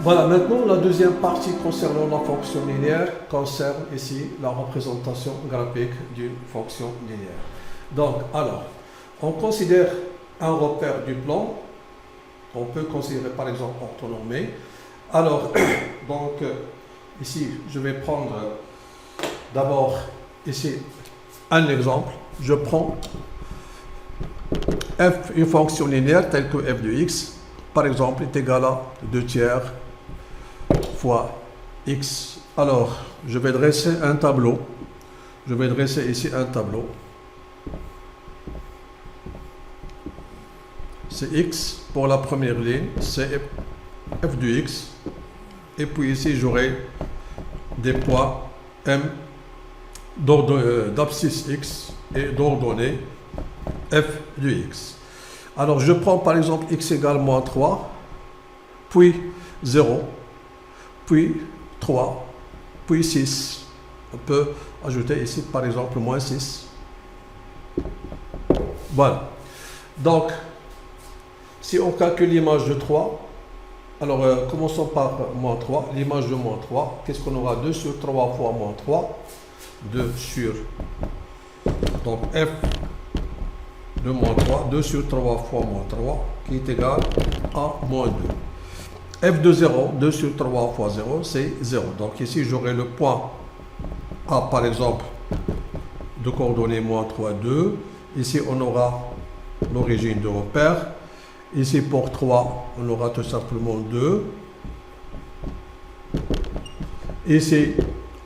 Voilà, maintenant la deuxième partie concernant la fonction linéaire concerne ici la représentation graphique d'une fonction linéaire. Donc, alors, on considère un repère du plan, on peut considérer par exemple orthonormé. Alors, donc, ici, je vais prendre d'abord ici un exemple. Je prends f, une fonction linéaire telle que f de x, par exemple, est égal à 2 tiers fois x. Alors, je vais dresser un tableau. Je vais dresser ici un tableau. C'est x pour la première ligne, c'est f de x. Et puis ici, j'aurai des points m d'abscisse x et d'ordonnée f de x. Alors, je prends par exemple x égale moins 3, puis 0, puis 3, puis 6. On peut ajouter ici par exemple moins 6. Voilà. Donc, si on calcule l'image de 3, alors commençons par moins 3. L'image de moins 3, qu'est-ce qu'on aura? 2 sur 3 fois moins 3. 2 sur, donc f de moins 3, 2 sur 3 fois moins 3, qui est égal à moins 2. f de 0, 2 sur 3 fois 0, c'est 0. Donc ici, j'aurai le point A, par exemple, de coordonnées moins 3, 2. Ici, on aura l'origine de repère. Ici, pour 3, on aura tout simplement 2. Ici,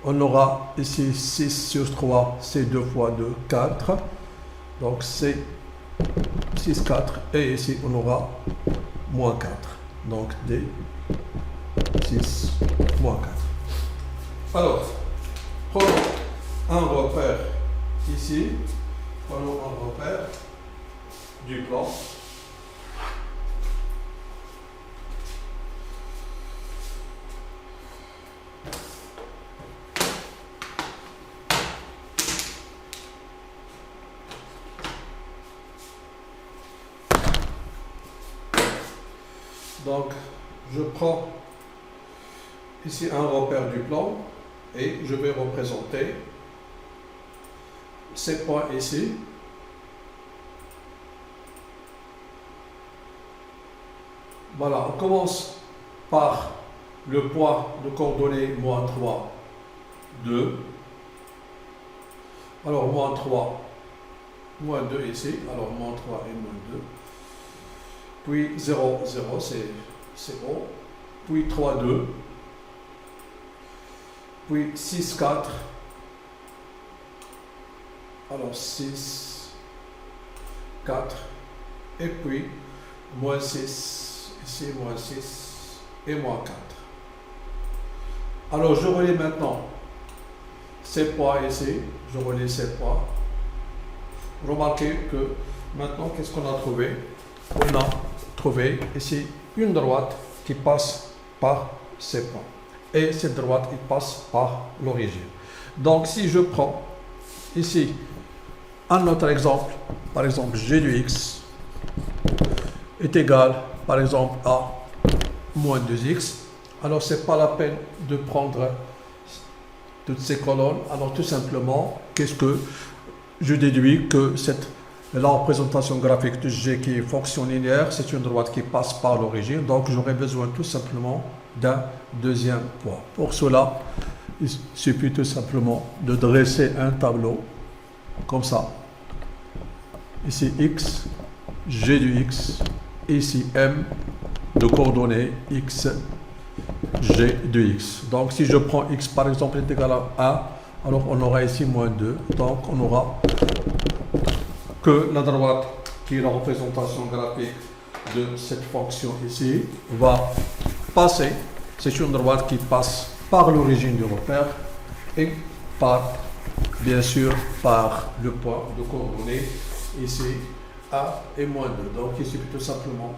on aura ici 6 sur 3, c'est 2 fois 2, 4. Donc, c'est 6, 4. Et ici, on aura moins 4. Donc, D, 6, moins 4. Alors, prenons un repère ici. Prenons un repère du plan. Donc, je prends ici un repère du plan et je vais représenter ces points ici. Voilà, on commence par le point de coordonnées moins 3, 2. Alors, moins 3, moins 2 ici. Alors, moins 3 et moins 2. Puis 0, 0, c'est bon. Puis 3, 2. Puis 6, 4. Alors 6, 4. Et puis moins 6. Ici, moins 6 et moins 4. Alors je relis maintenant ces points ici. Je relis ces points. Remarquez que maintenant, qu'est-ce qu'on a trouvé? On a trouvé ici une droite qui passe par ces points. Et cette droite, il passe par l'origine. Donc, si je prends ici un autre exemple, par exemple, g de x est égal, par exemple, à moins 2x, alors ce n'est pas la peine de prendre toutes ces colonnes. Alors, tout simplement, qu'est-ce que je déduis? Que la représentation graphique de G qui est fonction linéaire, c'est une droite qui passe par l'origine. Donc, j'aurai besoin tout simplement d'un deuxième point. Pour cela, il suffit tout simplement de dresser un tableau comme ça. Ici x, g de x, ici m de coordonnées x, g de x. Donc, si je prends x par exemple est égal à 1, alors on aura ici moins 2. Donc, on aura que la droite qui est la représentation graphique de cette fonction ici va passer. C'est une droite qui passe par l'origine du repère et par, bien sûr, par le point de coordonnées ici A et moins 2. Donc, il suffit tout simplement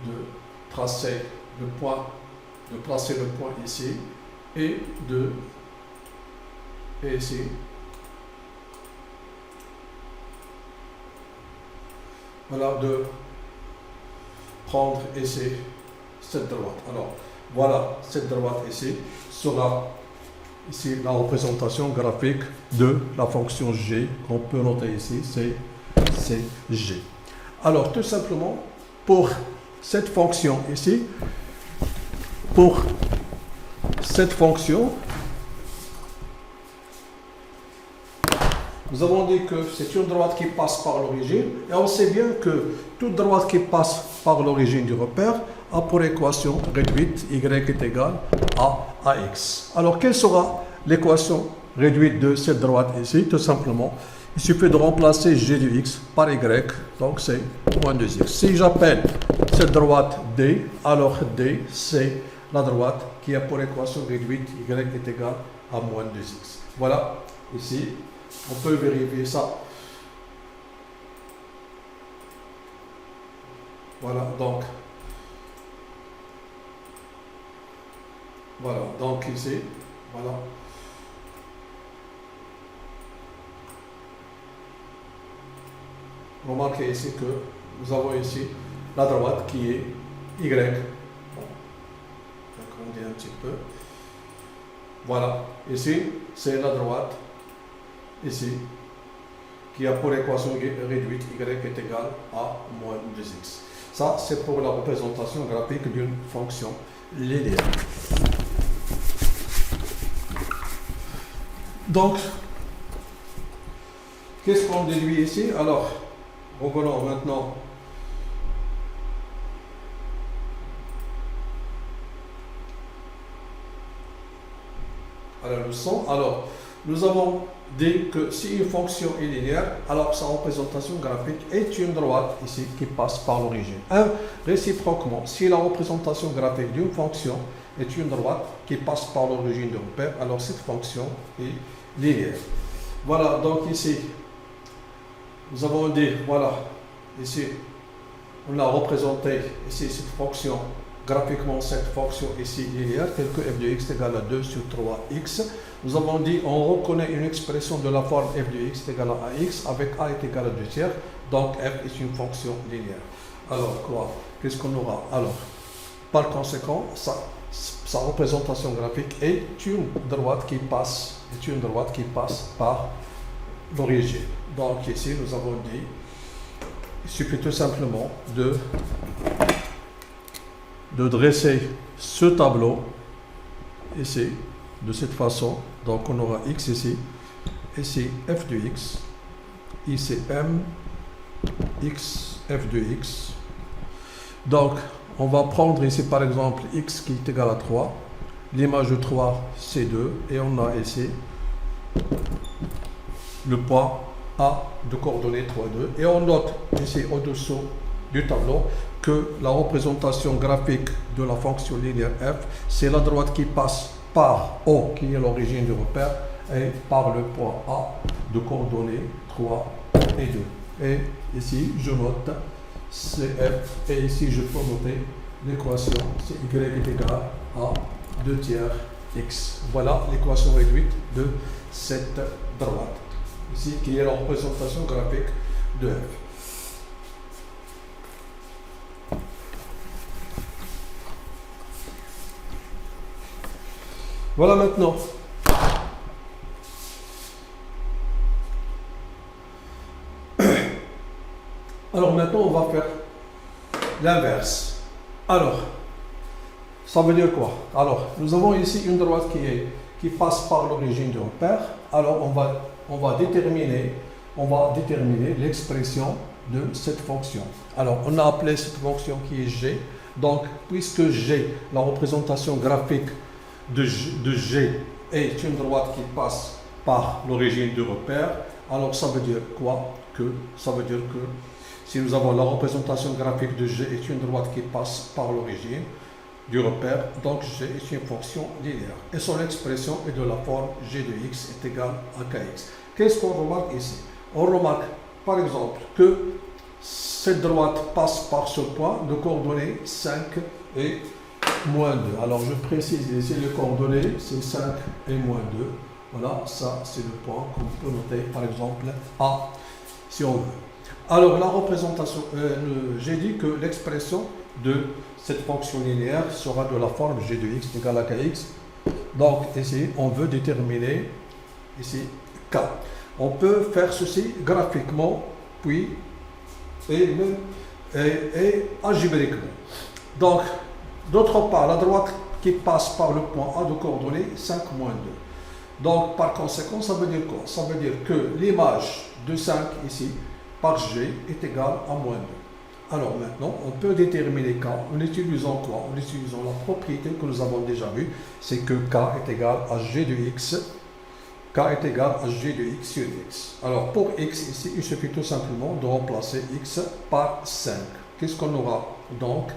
de tracer le point, ici et ici. Voilà, de prendre ici cette droite. Alors, voilà, cette droite ici sera ici la représentation graphique de la fonction g qu'on peut noter ici, c'est g. Alors tout simplement, pour cette fonction ici, pour cette fonction, nous avons dit que c'est une droite qui passe par l'origine, et on sait bien que toute droite qui passe par l'origine du repère a pour équation réduite y est égal à ax. Alors quelle sera l'équation réduite de cette droite ici? Tout simplement, il suffit de remplacer g de x par y, donc c'est moins 2x. Si j'appelle cette droite D, alors D c'est la droite qui a pour équation réduite y est égal à moins 2x. Voilà, ici, on peut vérifier ça. Voilà, donc ici, voilà. Remarquez ici que nous avons ici la droite qui est y. Bon, on dit un petit peu. Voilà, ici, c'est la droite, ici, qui a pour équation réduite y est égal à moins 2x. Ça, c'est pour la représentation graphique d'une fonction linéaire. Donc, qu'est-ce qu'on déduit ici? Alors, revenons maintenant à la leçon. Alors, nous avons dit que si une fonction est linéaire, alors sa représentation graphique est une droite ici qui passe par l'origine. Réciproquement, si la représentation graphique d'une fonction est une droite qui passe par l'origine du repère, alors cette fonction est linéaire. Voilà, donc ici, nous avons dit, voilà, ici, on a représenté ici cette fonction, graphiquement cette fonction ici linéaire, telle que f de x est égal à 2 sur 3x. Nous avons dit, on reconnaît une expression de la forme f de x est égal à x, avec a est égal à 2 tiers, donc f est une fonction linéaire. Alors, quoi? Qu'est-ce qu'on aura? Alors, par conséquent, sa représentation graphique est une droite qui passe par l'origine. Donc ici, nous avons dit, il suffit tout simplement de dresser ce tableau ici, de cette façon. Donc on aura x ici f de x, ici m, x, f de x. Donc on va prendre ici par exemple x qui est égal à 3, l'image de 3 c'est 2, et on a ici le point A de coordonnées 3, 2, et on note ici au-dessous du tableau que la représentation graphique de la fonction linéaire f, c'est la droite qui passe par O, qui est l'origine du repère, et par le point A de coordonnées 3 et 2. Et ici, je note CF, et ici, je peux noter l'équation, c'est y est égal à 2 tiers x. Voilà l'équation réduite de cette droite, ici, qui est la représentation graphique de f. Voilà maintenant. Alors maintenant, on va faire l'inverse. Alors, ça veut dire quoi? Alors, nous avons ici une droite qui passe par l'origine du repère. Alors, on va déterminer l'expression de cette fonction. Alors, on a appelé cette fonction qui est g. Donc, puisque g, la représentation graphique de G est une droite qui passe par l'origine du repère, alors ça veut dire quoi? Ça veut dire que si nous avons la représentation graphique de G est une droite qui passe par l'origine du repère, donc G est une fonction linéaire. Et son expression est de la forme G de x est égal à kx. Qu'est-ce qu'on remarque ici? On remarque par exemple que cette droite passe par ce point de coordonnées 5 et moins 2. Alors je précise ici les coordonnées, c'est 5 et moins 2. Voilà, ça c'est le point qu'on peut noter par exemple A, si on veut. Alors la représentation, j'ai dit que l'expression de cette fonction linéaire sera de la forme g de x égale à kx. Donc ici, on veut déterminer ici k. On peut faire ceci graphiquement, puis et algébriquement. Donc, d'autre part, la droite qui passe par le point A de coordonnées 5, moins 2. Donc, par conséquent, ça veut dire quoi? Ça veut dire que l'image de 5 ici, par G, est égale à moins 2. Alors maintenant, on peut déterminer K en utilisant quoi? En utilisant la propriété que nous avons déjà vue, c'est que K est égal à G de X. K est égal à G de X sur X. Alors pour X ici, il suffit tout simplement de remplacer X par 5. Qu'est-ce qu'on aura donc?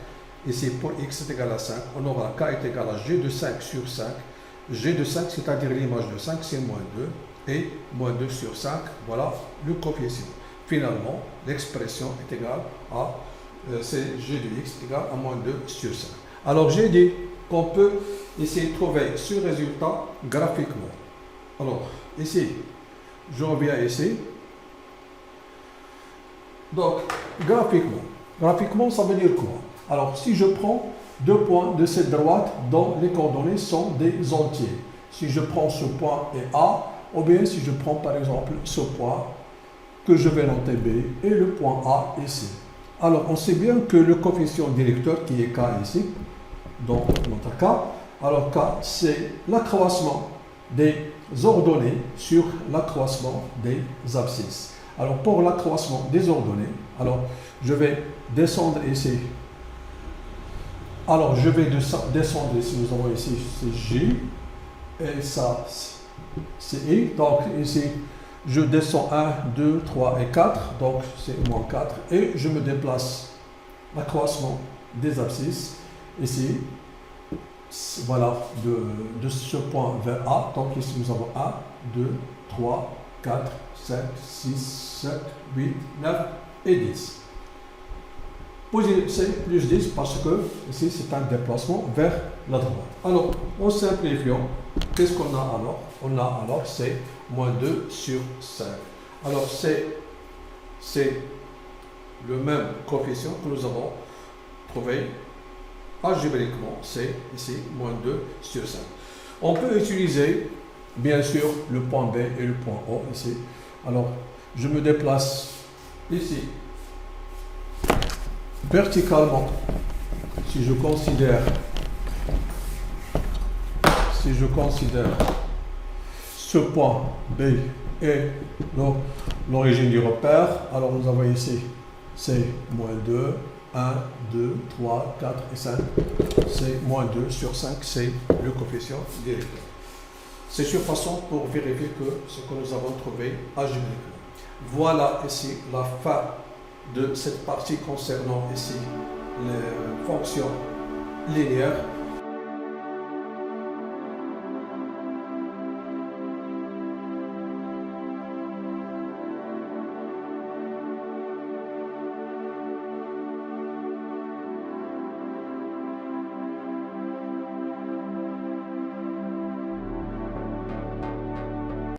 Ici, pour X est égal à 5, on aura K est égal à G de 5 sur 5. G de 5, c'est-à-dire l'image de 5, c'est moins 2. Et moins 2 sur 5, voilà le coefficient. Finalement, l'expression est égale à c'est G de X égale à moins 2 sur 5. Alors j'ai dit qu'on peut essayer de trouver ce résultat graphiquement. Alors, ici, je reviens ici. Donc, graphiquement, ça veut dire quoi? Alors, si je prends deux points de cette droite dont les coordonnées sont des entiers, si je prends ce point et A, ou bien si je prends par exemple ce point que je vais noter B et le point A ici. Alors, on sait bien que le coefficient directeur qui est K ici, donc notre K, alors K, c'est l'accroissement des ordonnées sur l'accroissement des abscisses. Alors, pour l'accroissement des ordonnées, alors je vais descendre ici. Alors, je vais descendre ici, nous avons ici, c'est J, et ça, c'est I. Donc, ici, je descends 1, 2, 3 et 4, donc c'est moins 4, et je me déplace l'accroissement des abscisses, ici, voilà, de ce point vers A. Donc ici, nous avons 1, 2, 3, 4, 5, 6, 7, 8, 9 et 10. C'est plus 10 parce que ici, c'est un déplacement vers la droite. Alors, en simplifiant, qu'est-ce qu'on a alors? On a alors, c'est moins 2 sur 5. Alors, c'est le même coefficient que nous avons trouvé algébriquement, c'est ici moins 2 sur 5. On peut utiliser, bien sûr, le point B et le point O ici. Alors, je me déplace ici verticalement. Si je considère ce point B et l'origine du repère, alors nous avons ici, c'est moins 2, 1, 2, 3, 4 et 5. C'est moins 2 sur 5, c'est le coefficient directeur. C'est une façon pour vérifier que ce que nous avons trouvé algébriquement. Voilà ici la fin de cette partie concernant ici les fonctions linéaires.